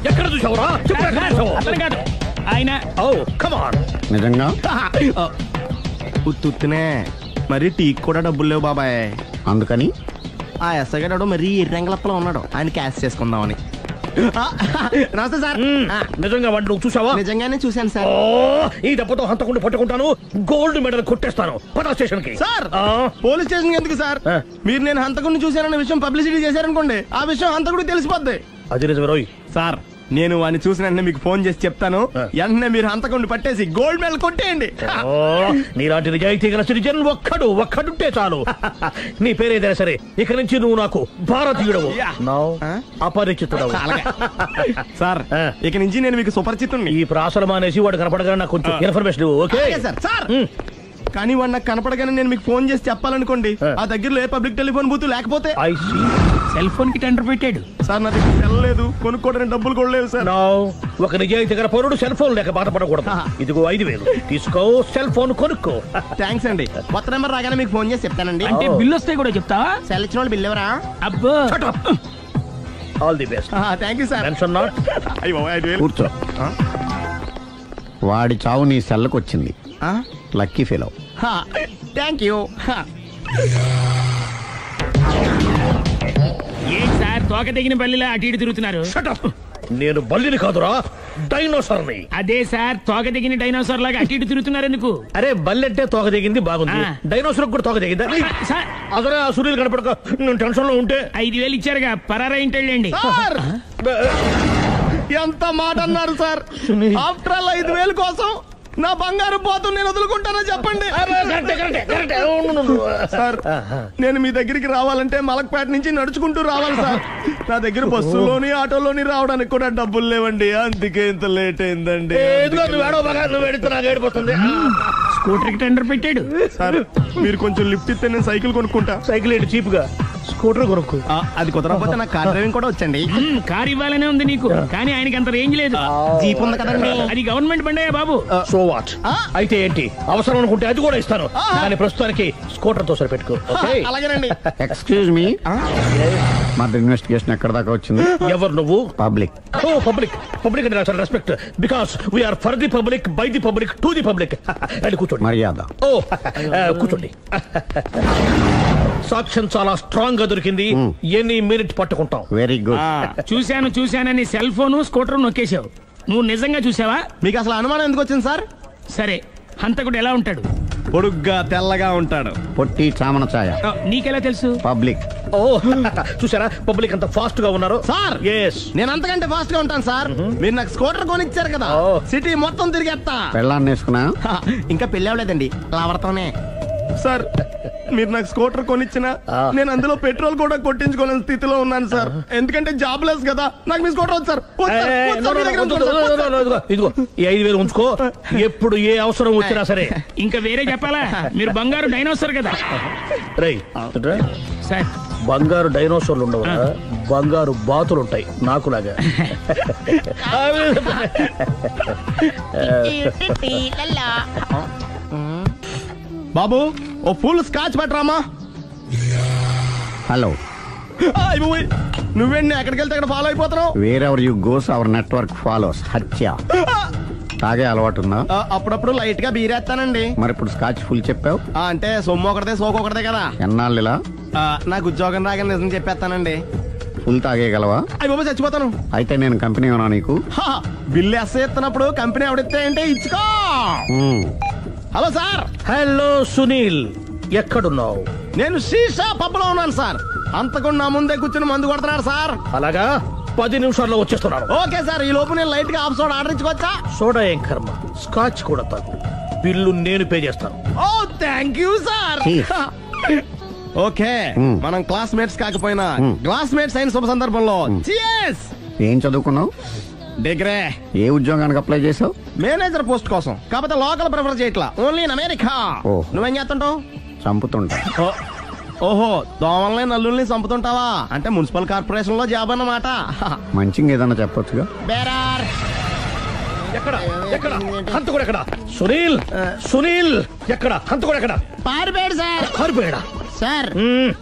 ఎక్కడ చూసావురా? ఆయన నిజంగా ఉత్తునే మరి టీకి కూడా డబ్బులు లేవు బాబాయ్. అందుకని ఆ ఎస్ఐ గారు మరీ ఎర్రంగలప్పలో ఉన్నాడు, ఆయన క్యాష్ చేసుకుందామని. నమస్తే సార్. నిజంగా వాడిని నువ్వు చూసావా? నిజంగానే చూశాను సార్. ఈ డబ్బుతో హంతకుండా పట్టుకుంటాను, గోల్డ్ మెడల్ కొట్టేస్తాను. పదా స్టేషన్ కి. సార్, పోలీస్ స్టేషన్ ఎందుకు సార్? మీరు నేను హంతకుడిని చూశానన్న విషయం పబ్లిసిటీ చేశారనుకోండి, ఆ విషయం హంతకుడికి తెలిసిపోద్ది. అది నిజమే రోయ్. సార్, నేను వాడిని చూసిన వెంటనే మీకు ఫోన్ చేసి చెప్తాను. వెంటనే మీరు హంతకుడిని పట్టేసి గోల్డ్ మెడల్ కొట్టేయండి. నీలాంటి నిజాయితీ గల సిటిజన్ ఒక్కడుంటే చాలు. నీ పేరేదైనా సరే, ఇక నుంచి నువ్వు నాకు భారతీయుడవు, అపరిచితుడవు. సార్, ఇక నుంచి నేను మీకు సుపరిచితుడిని. ఈ ప్రాసలు మానేసి వాడు కనపడగా నాకు కొంచెం ఇన్ఫర్మేషన్. Okay sir. కానీ వాడు నాకు కనపడగానే నేను మీకు ఫోన్ చేసి చెప్పాలనుకోండి, ఆ దగ్గరలో ఏ పబ్లిక్ టెలిఫోన్ బూత్ లేకపోతే. సెల్ ఫోన్ కి టెండర్ పెట్టాడు సార్. నా దగ్గర సెల్ లేదు, కొనుక్కోవడానికి డబ్బులు కూడా లేవు సార్. ఒక నిజాయితీ గల పౌరుడు సెల్ ఫోన్ లేక బాధపడకూడదు. ఇదిగో 5000 తీసుకో, సెల్ ఫోన్ కొనుక్కో. థ్యాంక్స్ అండి. కొత్త నెంబర్ రాగానే మీకు ఫోన్ చేసి చెప్తానండి. అంటే బిల్ వస్తే కూడా చెప్తావా? సెల్ ఇచ్చిన వాళ్ళు బిల్ ఎవరా? అబ్బో, all the best. Thank you sir. Tension not. అయ్యో, కూర్చో. వాడి చావు నీ సెల్లకు వచ్చింది. Lucky fellow. Thank you. ఏంటి సార్ తోక తెగిన బల్లిలా అటు ఇటు తిరుగుతున్నారు? నేను బల్లిని కాదురా, డైనోసార్ని. అదే సార్ తోక తెగిన డైనోసార్ లాగా అటు ఇటు తిరుగుతున్నారు ఎందుకు? అరే బల్లెట్టే తోక తెగింది బాగుంది, డైనోసార్ కూడా తోక తెగిందా? అసలే ఆ సూర్యులు కనపడక నేను టెన్షన్ లో ఉంటే 5,000 ఇచ్చారుగా పరారా ఇంటండి. ఎంత మాట అన్నారు సార్? ఆఫ్టర్ ఆల్ 5,000 కోసం నా బంగారు పోతు నేను వదులుకుంటానని చెప్పండి సార్. నేను మీ దగ్గరికి రావాలంటే మలక్పేట నుంచి నడుచుకుంటూ రావాలి సార్. నా దగ్గర బస్సులోని ఆటోలోని రావడానికి కూడా డబ్బులు లేవండి, అందుకే ఇంత లేట్ అయిందండి. స్కూటర్ కి టెండర్ పెట్టాడు సార్. మీరు కొంచెం లిఫ్ట్ ఇస్తే నేను సైకిల్ కొనుక్కుంటా. సైకిల్ ఏంటి చీప్ గా, స్కూటర్ కొనుక్కు. అది కుదరకపోతే నాకు కార్ డ్రైవింగ్ కూడా వచ్చండి. కార్ ఇవ్వాలనే ఉంది నీకు, కానీ ఆయనకి అంత రేంజ్ లేదు. జీప్ ఉంది కదండి. అది గవర్నమెంట్ బండే బాబు. So what? అయితే ఏంటి, అవసరం అనుకుంటే అది కూడా ఇస్తాను, కానీ ప్రస్తుతానికి స్కూటర్ తో సరిపెట్టుకో. అలాగేనండి. ఎక్స్క్యూజ్ మీ, మర్డర్ ఇన్వెస్టిగేషన్ ఎక్కడ దాకా వచ్చింది? ఎవరు నువ్వు? పబ్లిక్. ఓ పబ్లిక్. పబ్లిక్ అంటే నాకు respect, because we are for the public, by the public, to the public. అది కూర్చోండి. మర్యాద. ఓ కూర్చోండి. సాక్ష్యం చాలా స్ట్రాంగ్ గా దొరికింది, ఎన్ని మినిట్ పట్టుకుంటాం. Very good. చూశానని సెల్ ఫోన్ స్కూటర్ నొక్కేశావు. నువ్వు నిజంగా చూసావా? మీకు అసలు అనుమానం ఎందుకు వచ్చింది సార్? సరే, హంతకుడు ఎలా ఉంటాడు? పొడుగ్గా తెల్లగా ఉంటాడు. పొట్టి చామన ఛాయ. నీకెలా తెలుసు? పబ్లిక్. ఓ చూసారా పబ్లిక్ అంత ఫాస్ట్ గా ఉన్నారు సార్. నేను అంతకంటే ఫాస్ట్ గా ఉంటాను సార్. మీరు నాకు స్కూటర్ కొనిచ్చారు కదా, సిటీ మొత్తం తిరిగేస్తా. పెళ్ళాన్ని వేసుకున్నా? ఇంకా పెళ్ళి అవ్వలేదండి, లావర్తోనే. సార్ మీరు నాకు స్కూటర్ కొనిచ్చిన నేను అందులో పెట్రోల్ కూడా కొట్టించుకోలేని స్థితిలో ఉన్నాను సార్. ఎందుకంటే జాబ్ లెస్ కదా, నాకు మీ స్కూటర్ వద్దు సార్. ఇదిగో ఈ 5,000 ఉంచుకో, ఎప్పుడు ఏ అవసరం వచ్చినా సరే. ఇంకా వేరే చెప్పాలా? మీరు బంగారు డైనోసార్ కదా. రై సార్, బంగారు డైనోసార్లు ఉండవు, బంగారు బాతులు ఉంటాయి నాకులాగా. బాబు ఓ ఫుల్ స్కాచ్ పట్టరామా. హలో. నువ్వేంటి ఎక్కడికి వెళ్తే అక్కడ ఫాలో అయిపోతున్నావు? Wherever you goes our network follows. హత్య. తాగే అలవాటు ఉందా? అప్పుడప్పుడు లైట్ గా బీరేస్తానండి. మరి ఇప్పుడు స్కాచ్ ఫుల్ చెప్పావు అంటే సొమ్ము ఒకటిదే సోకు ఒకటిదే కదా. ఎన్నాళ్ళు ఇలా? నాకు ఉద్యోగం రాగానే నిజం చెప్పేస్తానండి. ఫుల్ తాగేయగలవా? అయ్యి బాబు చచ్చిపోతాను. అయితే నేను కంపెనీ ఉన్నా నీకు? బిల్లు ఎత్తనప్పుడు కంపెనీ ఎవడితే అంటే ఇచ్చుకో. Hello sir. హలో సునీల్, ఎక్కడున్నావు? నేను శీషా పబ్ లో ఉన్నాను సార్. అంతకుండా నా ముందే కూర్చుని మందు కొడుతున్నాడు సార్. అలాగా, 10 నిమిషాల్లో వచ్చేస్తున్నాను. Okay sir. ఈ లోపు నేను లైట్ గా హాఫ్ సోడా ఆర్డర్ ఇచ్చుకోవచ్చా? సోడా ఏం కర్మ, స్కాచ్ కూడా తాగు. బిల్లు నేను పే చేస్తాను. ఓ థ్యాంక్ యూ సార్. ఓకే, మనం క్లాస్మేట్స్ కాకపోయినా క్లాస్మేట్స్ అయిన శుభ సందర్భంలో చియర్స్. ఏం చదువుకున్నావు? డిగ్రీ. ఏ ఉద్యోగానికి అప్లై చేసావు? మేనేజర్ పోస్ట్ కోసం. కాకపోతే లోకల్ ప్రిఫర్ చేయట్లా, ఓన్లీ ఇన్ అమెరికా. నువ్వేం చేస్తుంటావు? చంపుతుంటా. ఓహో, దోమల్ని నల్లుల్ని చంపుతుంటావా? అంటే మున్సిపల్ కార్పొరేషన్ లో జాబ్ అన్నమాట. మంచిగా ఏదన్నా చెప్పొచ్చుగా. బేరార్. ఎక్కడ ఎక్కడ హంతకుడు ఎక్కడ? సునీల్, సునీల్ ఎక్కడ? హంతకుడు ఎక్కడ? పారిపోయాడు సార్. పారిపోయాడా? సార్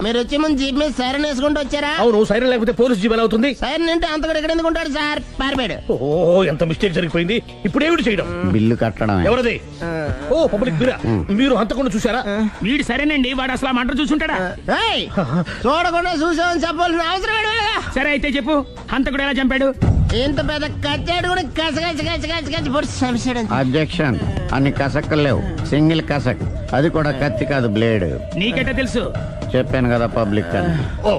మీరు వచ్చే ముందు జీప్ మీద సైరన్ వేసుకుంటూ వచ్చారా? అవును, సైరన్ లేకపోతే పోలీస్ జీప్ ఎలా అవుతుంది? సైరన్ అంటే అంతకుడు ఎక్కడ ఎందుకు ఉంటాడు సార్? పారిపోయాడు. ఓ ఎంత మిస్టేక్ జరిగిపోయింది. ఇప్పుడు ఏమిటి చేయడం? బిల్లు కట్టడం. ఎవరది? ఓ పబ్లిక్ మీరా? మీరు హంతకుండా చూసారా? వీడు సరేనండి, వాడు అసలు మంట చూసుంటాడా? చూడకుండా చూసామని చెప్పాల్సిన అవసరం. సరే అయితే చెప్పు, హంతకుడు ఎలా చంపాడు? ఇంత పెద్ద కచ్చాడు కూడా కసగచ్చి. అబ్జెక్షన్. అన్ని కసక్కలు లేవు, సింగిల్ కసక్. అది కూడా కత్తి కాదు, బ్లేడ్. నీకెట్టా తెలుసు? చెప్పాను కదా పబ్లిక్ అని. Oh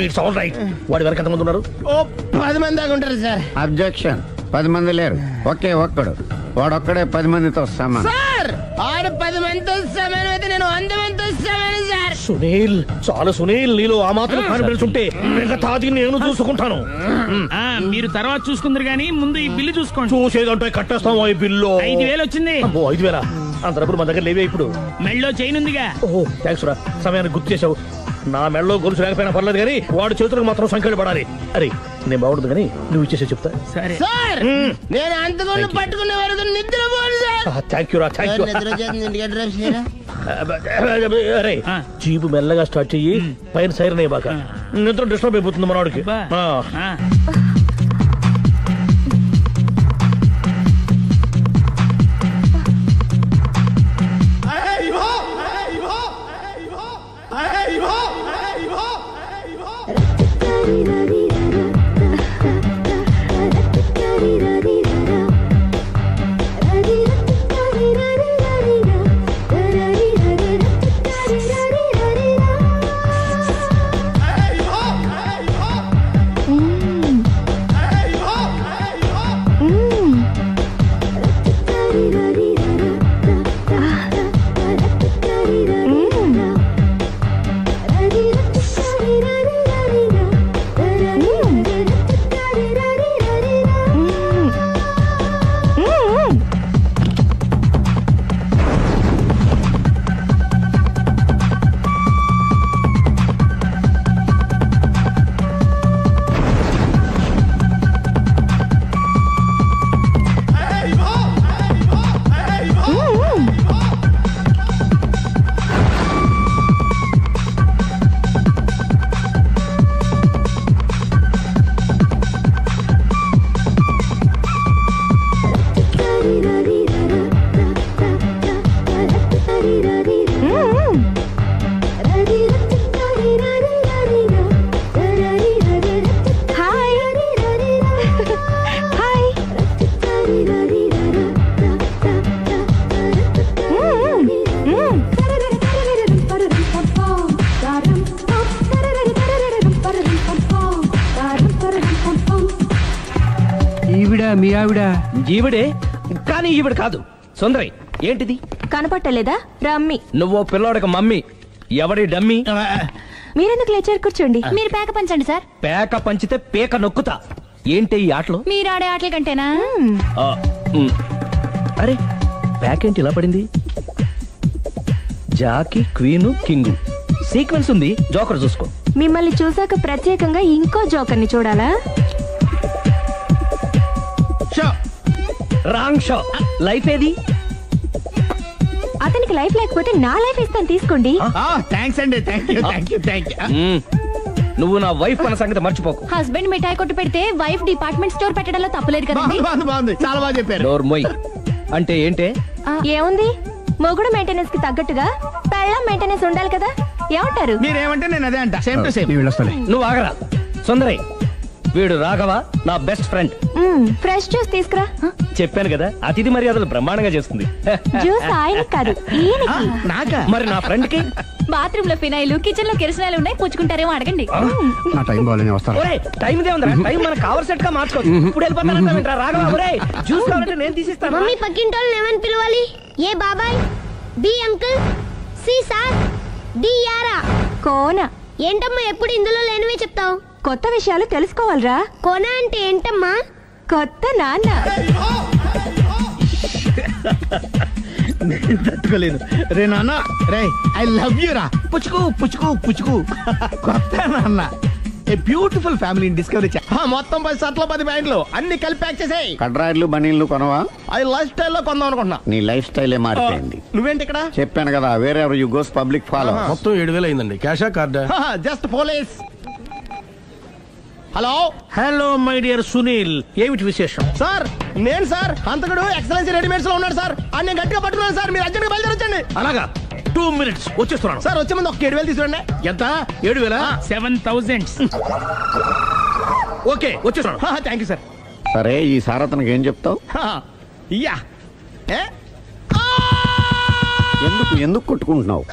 it's all right. వాడి వరకు ఎంతమంది ఉన్నారు? ఓ 10 మంది దాకా ఉంటారు సార్. అబ్జెక్షన్. 10 మంది లేరు, ఒకే ఒక్కడు. వాడొక్కడే 10 మందితో సమానం. సార్ ఆడు 10 మందితో సమానం అయితే నేను 100 మందితో సమానం సార్. సునీల్, చాలా సునీల్, నీలో ఆ మాత్రం కాన్ఫిడెన్స్ ఉంటే మిగతాది నేను చూసుకుంటాను. మీరు తర్వాత చూసుకుందరు గానీ ముందు ఈ బిల్లు చూసుకోండి. చూసేదంటే కట్టేస్తాం. ఈ బిల్లు 5,000 వచ్చింది. 5,000 అంత డబ్బులు మన దగ్గర లేవే ఇప్పుడు. మెళ్ళో చైన్ ఉందిగా. ఓహో థ్యాంక్స్ రా, సమయానికి గుర్తు చేసావు. నా మెళ్ళలో గొలుసు లేకపోయినా పర్లేదు కానీ వాడి చేతులకు మాత్రం సంఖ్యలు పడాలి. అరే నేను బాగుంటుంది కానీ నువ్వు ఇచ్చేసే చెప్తా. సరే సార్. నేను అంతకుండా పట్టుకునే వరకు నిద్రపోను సార్. థ్యాంక్ యూ రా, థ్యాంక్ యూ. అరే జీపు మెల్లగా స్టార్ట్ చెయ్యి, పైన సైరన్ అయ్యాక నిద్ర డిస్టర్బ్ అయిపోతుంది మనవాడికి. మీ ఆవిడ ఈవిడే, కానీ ఈవిడ కాదు. సుందరి, ఏంటిది కనపట్టలేదా? రమ్మి. నువ్వు పిల్లోడక మమ్మీ. ఎవడి డమ్మీ? మీరెందుకు లేచారు? కూర్చోండి. మీరు పేక పంచండి సార్. పేక పంచితే పేక నొక్కుతా. ఏంటి ఈ ఆటలు? మీరు ఆడే ఆటల కంటేనా? అరే ప్యాకేంటి ఇలా పడింది? జాకీ, క్వీను, కింగు సీక్వెన్స్ ఉంది. జోకర్ చూసుకో. మిమ్మల్ని చూసాక ప్రత్యేకంగా ఇంకో జోకర్ని చూడాలా? Wrong show. లైఫ్ ఏది? అతనికి లైఫ్ లేకపోతే నా లైఫ్ ఇస్తాను, తీసుకోండి. థ్యాంక్స్ అండి. నువ్వు నా వైఫ్ అన్న సంగతి మర్చిపోకు. హస్బెండ్ మిఠాయి కొట్టు పెడితే వైఫ్ డిపార్ట్మెంట్ స్టోర్ పెట్టడంలో తప్పులేదు కదండి. బాగుంది, చాలా బాగా చెప్పారు. డోర్ మొయ్. అంటే ఏంటే? ఏముంది, మొగుడు మెయింటెనెన్స్ కి తగ్గట్టుగా పెళ్ళం మెయింటెనెన్స్ ఉండాలి కదా. ఏమంటారు? మీరేమంటే నేను అదే అంట. Same to same. నువ్వు ఆగరా. సుందరి, వీడు రాఘవ, నా బెస్ట్ ఫ్రెండ్. ఫ్రెష్ జ్యూస్ తీసుకురా. చెప్పాను కదా, అతిథి మర్యాదలు బ్రహ్మాండంగా చేస్తుంది. జ్యూస్ ఆయన కాదు, ఈయనకి. నాకా? మరి నా ఫ్రెండ్ కి? బాత్రూమ్ లో ఫినాయిల్, కిచెన్ లో కిరసనాయిలు ఉన్నాయి, పుచ్చుకుంటారేమో అడగండి. నా టైం బాగాలేని వస్తాను. టైం ఇదే ఉందా? టైం మన కవర్ సెట్ గా మార్చుకోవచ్చు. ఇప్పుడు వెళ్ళిపోతానంటా రాఘవ. ఒరే జ్యూస్ కావాలంటే నేను తీసిస్తాను. మమ్మీ పక్కింటోళ్ళని ఏమని పిలవాలి? ఏ బాబాయ్, B uncle, C sir, D యారా. కోన. ఏంటమ్మా ఎప్పుడు ఇందులో లేనివే చెప్తావు? కొత్త విషయాలు తెలుసుకోవాలరా. కోన అంటే ఏంటమ్మా? కొత్త నాన్న. నేను తట్టుకోలేదు. రే నాన్న, రే ఐ లవ్ యూ రా. పుచ్చుకు పుచ్చుకు పుచ్చుకు. కొత్త నాన్న. A beautiful family discovery. మొత్తం 10 షర్ట్లు 10 ప్యాంట్లు అన్ని కలిపి ప్యాక్ చేసేయ్. కడ్రాయిలు బనీళ్లు కొనవా? అది లైఫ్ స్టైల్లో కొందాం అనుకుంటున్నా. నీ లైఫ్ స్టైలే మారిపోయింది. నువ్వేంటి ఇక్కడ? చెప్పాను కదా, వేరే ఎవరు యు గోస్ పబ్లిక్ ఫాలో. మొత్తం 7,000 అయిందండి. క్యాషా కార్డా? Just police. Hello. Hello my dear Sunil, ఏమిటి విశేషం? సార్ నేను సార్ హంతకుడు ఎక్సలెన్సీ రెడీమేడ్స్ లో ఉన్నాడు సార్. అని నేను గట్టిగా పట్టుకున్నాను సార్. మీరు అర్జెంట్గా బయలుదేరొచ్చండి. అలాగా? 2 minutes వచ్చేస్తున్నాను సార్. వచ్చే ముందు ఒక 7,000 తీసుకురండి. ఎంత? 7,000? 7,000. ఓకే వచ్చేస్తున్నాను. Thank you sir. సరే, ఈ సార్ అతనికి ఏం చెప్తావు? యా. ఎందుకు కొట్టుకుంటున్నావు?